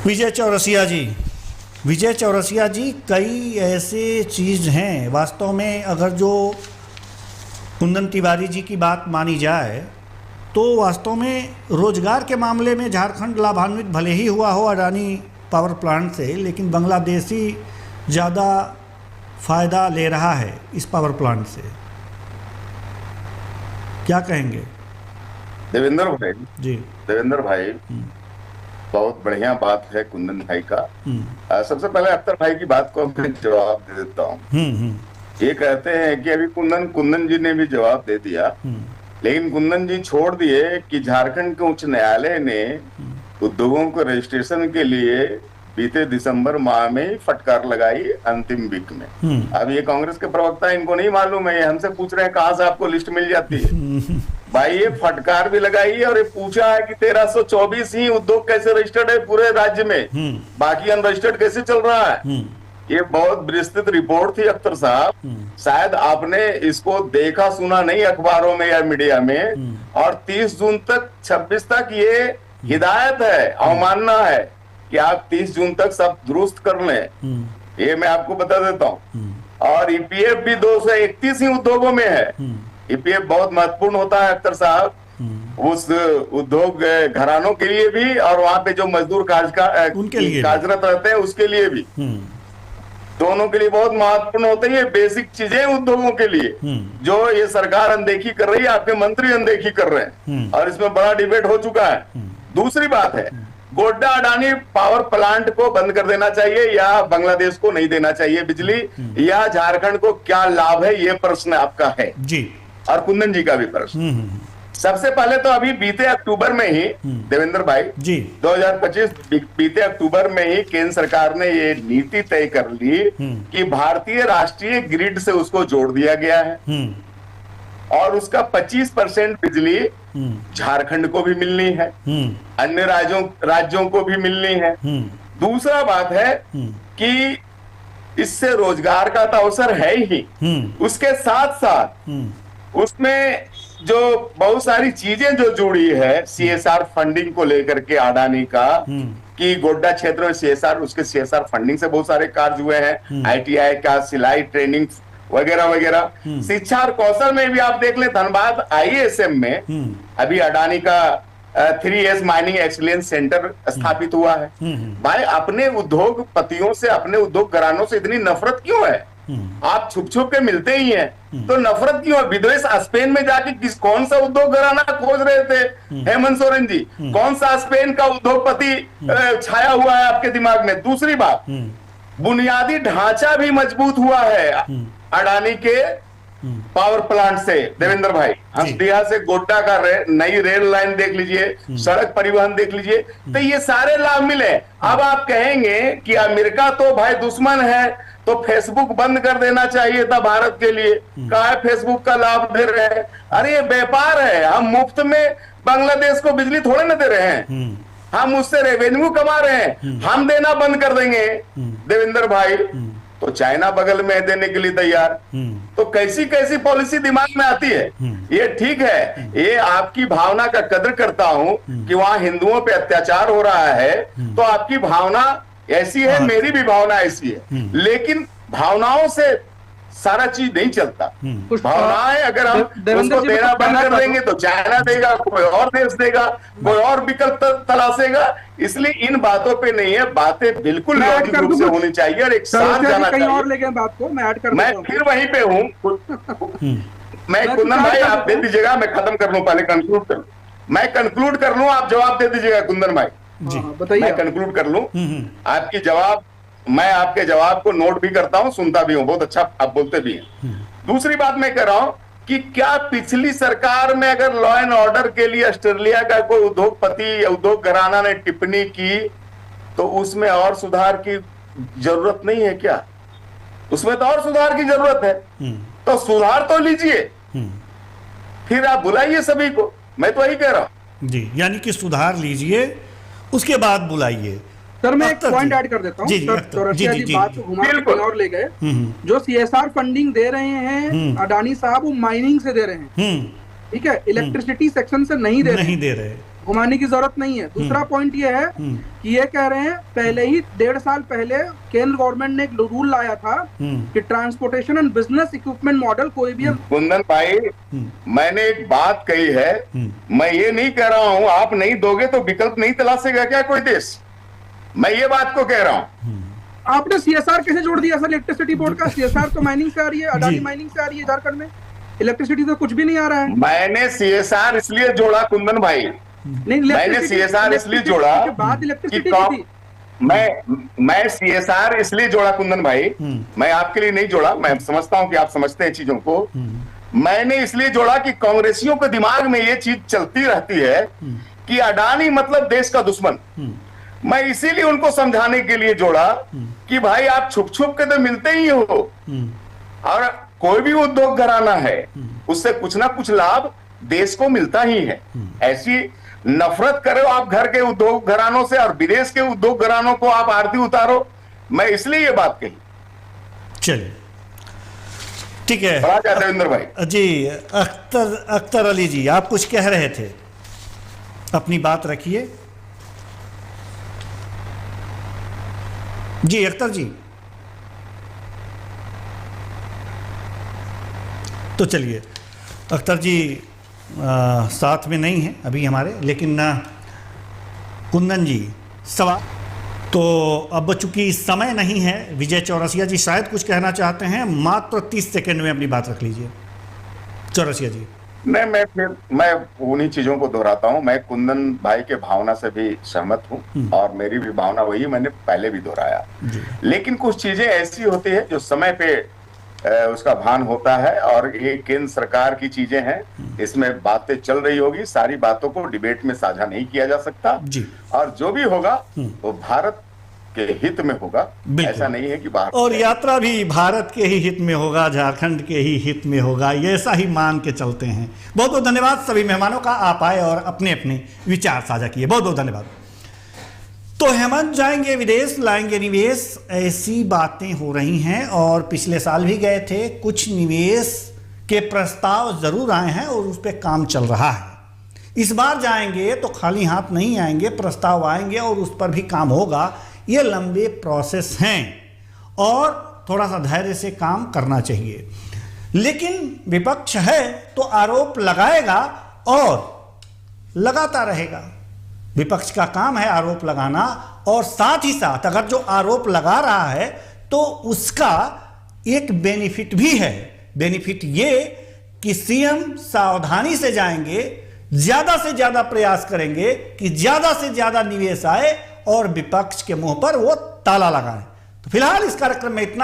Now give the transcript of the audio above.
विजय चौरसिया जी, विजय चौरसिया जी, कई ऐसे चीज़ हैं वास्तव में, अगर जो कुंदन तिवारी जी की बात मानी जाए तो वास्तव में रोजगार के मामले में झारखंड लाभान्वित भले ही हुआ हो अडानी पावर प्लांट से, लेकिन बांग्लादेशी ज़्यादा फ़ायदा ले रहा है इस पावर प्लांट से। क्या कहेंगे देवेंद्र भाई? जी देवेंद्र भाई, बहुत बढ़िया बात है कुंदन भाई का। सबसे पहले अख्तर भाई की बात को मैं जवाब दे देता हूँ। ये कहते हैं कि अभी कुंदन जी ने भी जवाब दे दिया, लेकिन कुंदन जी छोड़ दिए कि झारखंड के उच्च न्यायालय ने उद्योगों को रजिस्ट्रेशन के लिए बीते दिसंबर माह में ही फटकार लगाई अंतिम वीक में। अब ये कांग्रेस के प्रवक्ता, इनको नहीं मालूम है, ये हमसे पूछ रहे हैं कहां से आपको लिस्ट मिल जाती है। भाई ये फटकार भी लगाई है और ये पूछा है कि 1324 ही उद्योग कैसे रजिस्टर्ड है पूरे राज्य में, बाकी अनरजिस्टर्ड कैसे चल रहा है। ये बहुत विस्तृत रिपोर्ट थी अख्तर साहब, शायद आपने इसको देखा सुना नहीं अखबारों में या मीडिया में। और 30 जून तक 26 तक ये हिदायत है, अवमानना है कि आप 30 जून तक सब दुरुस्त कर लें। ये मैं आपको बता देता हूँ। और ईपीएफ भी 231 ही उद्योगों में है। ईपीएफ बहुत महत्वपूर्ण होता है अख्तर साहब, उस उद्योग घरानों के लिए भी और वहां पे जो मजदूर कार्यरत रहते हैं उसके लिए भी, दोनों के लिए बहुत महत्वपूर्ण होते हैं। ये बेसिक चीजें उद्योगों के लिए जो ये सरकार अनदेखी कर रही है, आपके मंत्री अनदेखी कर रहे हैं, और इसमें बड़ा डिबेट हो चुका है। दूसरी बात है, गोड्डा अडानी पावर प्लांट को बंद कर देना चाहिए या बांग्लादेश को नहीं देना चाहिए बिजली, या झारखंड को क्या लाभ है, ये प्रश्न आपका है जी, और कुंदन जी का भी प्रश्न। सबसे पहले तो अभी बीते अक्टूबर में ही देवेंद्र भाई जी 2025 बीते अक्टूबर में ही केंद्र सरकार ने ये नीति तय कर ली कि भारतीय राष्ट्रीय ग्रिड से उसको जोड़ दिया गया है और उसका 25% बिजली झारखंड को भी मिलनी है, अन्य राज्यों को भी मिलनी है। दूसरा बात है कि इससे रोजगार का तो अवसर है ही, उसके साथ साथ उसमें जो बहुत सारी चीजें जो जुड़ी है सीएसआर फंडिंग को लेकर के अडानी का, कि गोड्डा क्षेत्र में सीएसआर, उसके सीएसआर फंडिंग से बहुत सारे कार्य हुए हैं, आईटीआई का, सिलाई ट्रेनिंग वगैरह वगैरह। शिक्षा और कौशल में भी आप देख ले, धनबाद आईएसएम में अभी अडानी का 3S माइनिंग एक्सीलेंस सेंटर स्थापित हुआ है। भाई अपने उद्योगपतियों से, अपने उद्योग घरानों से इतनी नफरत क्यों है? आप छुप छुप के मिलते ही हैं, तो नफरत क्यों है? विदेश स्पेन में जाके कौन सा उद्योग घराना खोज रहे थे हेमंत सोरेन जी? कौन सा स्पेन का उद्योगपति छाया हुआ है आपके दिमाग में? दूसरी बात, बुनियादी ढांचा भी मजबूत हुआ है अडानी के पावर प्लांट से। देवेंद्र भाई, हंसडीहा से गोड्डा का नई रेल लाइन देख लीजिए, सड़क परिवहन देख लीजिए, तो ये सारे लाभ मिले। अब आप कहेंगे कि अमेरिका तो भाई दुश्मन है, तो फेसबुक बंद कर देना चाहिए था भारत के लिए, कहा है फेसबुक का लाभ दे रहे हैं। अरे ये व्यापार है, हम मुफ्त में बांग्लादेश को बिजली थोड़े ना दे रहे हैं, हम उससे रेवेन्यू कमा रहे हैं। हम देना बंद कर देंगे देवेंद्र भाई, तो चाइना बगल में देने के लिए तैयार। तो कैसी कैसी पॉलिसी दिमाग में आती है? ये ठीक है, ये आपकी भावना का कदर करता हूं कि वहां हिंदुओं पे अत्याचार हो रहा है, तो आपकी भावना ऐसी है, मेरी भी भावना ऐसी है, लेकिन भावनाओं से सारा चीज नहीं चलता। भावनाएं अगर हम उसको देना बंद कर देंगे तो चाइना देगा, कोई और देश देगा, कोई और विकल्प तलाशेगा। इसलिए इन बातों पे नहीं है, बातें बिल्कुल लॉजिक रूप से होनी चाहिए और एक साथ जाना चाहिए। और लेके बात को मैं ऐड कर, मैं फिर वहीं पे हूँ। मैं कुंदन भाई आप दे दीजिएगा, मैं खत्म कर लूं, पहले कंक्लूड कर लूं, मैं कंक्लूड कर लूं, आप जवाब दे दीजिएगा कुंदन भाई जी, बताइए। मैं कंक्लूड कर लूं आपकी जवाब, मैं आपके जवाब को नोट भी करता हूं, सुनता भी हूं, बहुत अच्छा आप बोलते भी हैं। दूसरी बात मैं कह रहा हूं कि क्या पिछली सरकार में अगर लॉ एंड ऑर्डर के लिए ऑस्ट्रेलिया का कोई उद्योगपति या उद्योग घराना ने टिप्पणी की तो उसमें और सुधार की जरूरत नहीं है क्या? उसमें तो और सुधार की जरूरत है, तो सुधार तो लीजिए, फिर आप बुलाइए सभी को। मैं तो वही कह रहा हूं जी, यानी कि सुधार लीजिए, उसके बाद बुलाइए। सर मैं एक पॉइंट ऐड कर देता हूँ। चौरसिया जी बात को घुमा के कहीं और ले गए। जो सीएसआर फंडिंग दे रहे हैं अडानी साहब, वो माइनिंग से दे रहे हैं, ठीक है, इलेक्ट्रिसिटी सेक्शन से नहीं दे रहे। घुमाने की जरूरत नहीं है। दूसरा पॉइंट ये है कि ये कह रहे हैं पहले ही 1.5 साल पहले केंद्र गवर्नमेंट ने एक रूल लाया था कि transportation and business equipment model कोई भी। कुंदन भाई, मैंने एक बात कही है, मैं ये नहीं कह रहा हूं आप नहीं दोगे तो विकल्प नहीं तलाशेगा क्या कोई देश, मैं ये बात को कह रहा हूं। आपने सीएसआर कैसे जोड़ दिया सर इलेक्ट्रिसिटी बोर्ड का? सीएसआर तो माइनिंग से आ रही है, अडानी माइनिंग से आ रही है झारखंड में, इलेक्ट्रिसिटी तो कुछ भी नहीं आ रहा है। मैंने सीएसआर इसलिए जोड़ा कुंदन भाई, नहीं, मैंने सीएसआर इसलिए जोड़ा कि मैं सीएसआर इसलिए जोड़ा कुंदन भाई, मैं आपके लिए नहीं जोड़ा, मैं समझता हूं कि आप समझते हैं चीजों को। मैंने इसलिए जोड़ा कि कांग्रेसियों के दिमाग में ये चीज चलती रहती है कि अडानी मतलब देश का दुश्मन। मैं इसीलिए उनको समझाने के लिए जोड़ा कि भाई आप छुप छुप के तो मिलते ही हो, और कोई भी उद्योग घराना है उससे कुछ ना कुछ लाभ देश को मिलता ही है। ऐसी नफरत करो आप घर के उद्योग घरानों से और विदेश के उद्योग घरानों को आप आरती उतारो, मैं इसलिए ये बात कही। चलिए ठीक है देवेंद्र भाई जी। अख्तर अली जी, आप कुछ कह रहे थे, अपनी बात रखिए जी। अख्तर जी, तो चलिए, अख्तर जी साथ में नहीं है अभी हमारे, लेकिन कुंदन जी सवाल तो अब चूंकि समय नहीं है, विजय चौरसिया जी शायद कुछ कहना चाहते हैं, मात्र 30 सेकंड में अपनी बात रख लीजिए। चौरसिया जी। नहीं, मैं उन्हीं चीजों को दोहराता हूं, मैं कुंदन भाई के भावना से भी सहमत हूं और मेरी भी भावना वही, मैंने पहले भी दोहराया। लेकिन कुछ चीजें ऐसी होती है जो समय पे उसका भान होता है, और ये केंद्र सरकार की चीजें हैं, इसमें बातें चल रही होगी, सारी बातों को डिबेट में साझा नहीं किया जा सकता जी। और जो भी होगा वो भारत के हित में होगा, ऐसा नहीं है कि बाहर। और यात्रा भी भारत के ही हित में होगा, झारखंड के ही हित में होगा, ये ऐसा ही मान के चलते हैं। बहुत बहुत धन्यवाद सभी मेहमानों का, आप आए और अपने अपने विचार साझा किए, बहुत बहुत धन्यवाद। तो हेमंत जाएंगे विदेश, लाएंगे निवेश, ऐसी बातें हो रही हैं, और पिछले साल भी गए थे, कुछ निवेश के प्रस्ताव जरूर आए हैं और उस पर काम चल रहा है। इस बार जाएंगे तो खाली हाथ नहीं आएंगे, प्रस्ताव आएंगे और उस पर भी काम होगा। ये लंबे प्रोसेस हैं और थोड़ा सा धैर्य से काम करना चाहिए। लेकिन विपक्ष है तो आरोप लगाएगा और लगाता रहेगा। विपक्ष का काम है आरोप लगाना, और साथ ही साथ अगर जो आरोप लगा रहा है तो उसका एक बेनिफिट भी है। बेनिफिट ये कि सीएम सावधानी से जाएंगे, ज्यादा से ज्यादा प्रयास करेंगे कि ज्यादा से ज्यादा निवेश आए और विपक्ष के मुंह पर वो ताला लगाए। तो फिलहाल इस कार्यक्रम में इतना।